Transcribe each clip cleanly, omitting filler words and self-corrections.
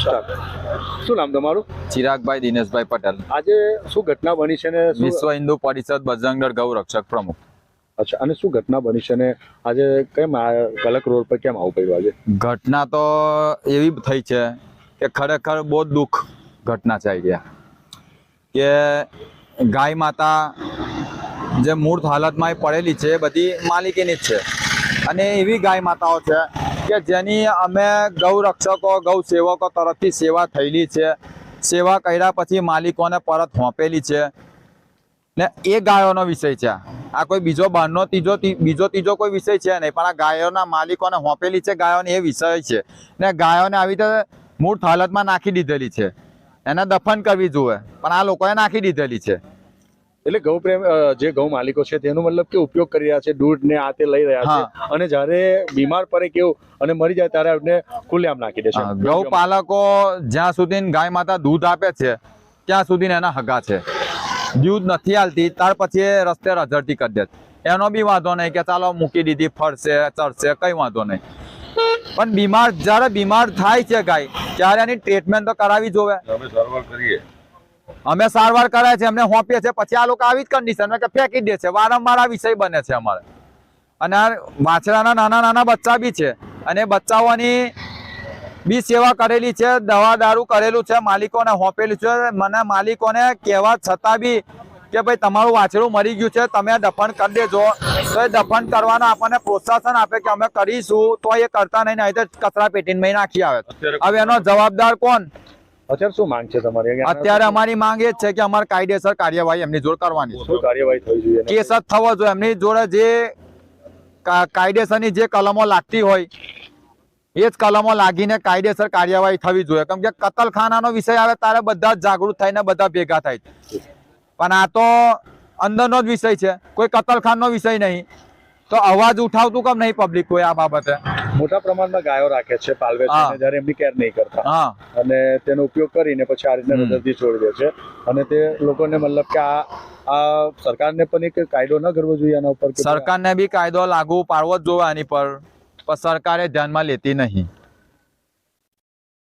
શું નામ તમારું? ચિરાગભાઈ દિનેશભાઈ પટેલ, આજે શું ઘટના બની છે ને વિશ્વ હિન્દુ પરિષદ બજરંગ દળ ગૌ રક્ષક પ્રમુખ. અચ્છા, અને શું ઘટના બની છે ને આજે કેમ આ કલક રોડ પર કેમ આવું પડ્યું આજે? ઘટના તો એવી થઈ છે કે ખરેખર બહુ દુઃખ ઘટના છે આઈડિયા કે ગાય માતા જે મૂળ હાલતમાં પડેલી છે એ બધી માલિકીની જ છે, અને એવી ગાય માતાઓ છે કે જેની અમે ગૌ રક્ષકો ગૌ સેવકો તરફથી સેવા થયેલી છે, સેવા કર્યા પછી માલિકોને પરત સોંપેલી છે ને એ ગાયોનો વિષય છે. આ કોઈ બીજો બહારનો ત્રીજો કોઈ વિષય છે નહીં, પણ આ ગાયોના માલિકોને સોંપેલી છે, ગાયોને એ વિષય છે ને ગાયોને આવી રીતે મૂળ હાલતમાં નાખી દીધેલી છે. એને દફન કરવી જોઈએ, પણ આ લોકોએ નાખી દીધેલી છે. એટલે ગૌ પ્રેમ જે ગૌ માલિકો છે તેનો મતલબ કે ઉપયોગ કરી રહ્યા છે, દૂધ ને આ તે લઈ રહ્યા છે, અને જ્યારે બીમાર પડે કેવું અને મરી જાય ત્યારે એમને ખુલ્લેઆમ નાખી દે છે. ગૌ પાલકો જ્યાં સુધી ગાય માતા દૂધ આપે છે ત્યાં સુધી એના હગા છે. દૂધ નથી હાલતી ત્યાર પછી એ રસ્તે રઝળતી કરી દે, એનો બી વાંધો નહીં કે ચાલો મૂકી દીધી, ફરશે ચરશે, કઈ વાંધો નહીં. પણ જ્યારે બીમાર થાય છે ગાય ત્યારે એની ટ્રીટમેન્ટ તો કરાવી જોવે. અમે સારવાર કરાય છે, એમને સોંપીએ છીએ, પછી આ લોકો આવી જ કન્ડિશન કે ફેંકી દે છે. વારંવાર આ વિષય બને છે અમારે. અને આ વાછરાના નાના નાના બચ્ચા બી છે, અને બચ્ચાઓની બી સેવા કરેલી છે, દવા દારૂ કરેલું છે, માલિકોને સોંપેલું છે. મને માલિકોને કહેવા છતાં બી કે ભાઈ તમારું વાછરું મરી ગયું છે, તમે દફન કરી દેજો, તો એ દફન કરવાનો આપણને પ્રોત્સાહન આપે કે અમે કરીશું, તો એ કરતા નહીં, નહીં તો કચરા પેટીમાં નાખી આવે. હવે એનો જવાબદાર કોણ? અત્યારે શું માંગ છે તમારી? અત્યારે અમારી માંગ એ જ છે કે અમારે કાયદેસર કાર્યવાહી એમની જોડે કરવાની છે. શું કાર્યવાહી થવી જોઈએ? કેસ જ થવો જોઈએ. એમની જોડે જે કાયદેસરની જે કલમો લાગતી હોય એ જ કલમો લાગીને કાયદેસર કાર્યવાહી થવી જોઈએ. કેમ કે કતલખાનાનો વિષય આવે ત્યારે બધા જ જાગૃત થઈને બધા ભેગા થાય, પણ આ તો અંદરનો જ વિષય છે, કોઈ કતલખાનનો વિષય નહીં. તો અવાજ ઉઠાવતું કેમ નહીં પબ્લિક કોઈ આ બાબતે? મોટા પ્રમાણમાં ગાયો રાખે છે, પાલવે છે, જ્યારે એમની કેર નહીં કરતા અને તેનો ઉપયોગ કરીને પછી આ રીતના રદરથી છોડી દે છે. અને તે લોકોને મતલબ કે આ સરકારને પણ એક કાયદો ન કરવો જોઈએ આના ઉપર? સરકારને બી કાયદો લાગુ પાડવો જ જોઈએ આની પર, પણ સરકારે ધ્યાનમાં લેતી નહીં.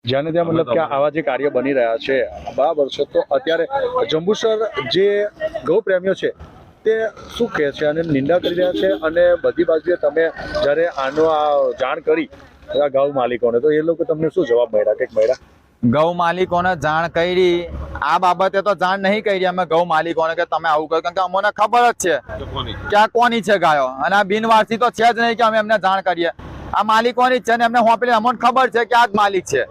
જ્યાં ત્યાં મતલબ કે આવા જે કાર્ય બની રહ્યા છે બરાબર છે, તો અત્યારે જંબુસર જે ગૌ પ્રેમીઓ છે તે શું કહે છે અને નિંદા કરી રહ્યા છે? અને બધી બાજુએ તમે જ્યારે આનો આ જાણ કરી ગૌ માલિકોને, તો એ લોકો તમને શું જવાબ મળ્યા? કંઈક મળ્યા? ગૌ માલિકોને જાણ કરી આ બાબતે તો જાણ નહીં કરી અમે ગૌ માલિકોને કે તમે આવું કરો, કારણ કે અમને ખબર જ છે કે આ કોની છે ગાયો, અને આ બિનવારસી તો છે જ નહીં કે અમે એમને જાણ કરીએ. આ માલિકોની જ છે ને એમને સોંપેલી, અમને ખબર છે કે આ જ માલિક છે.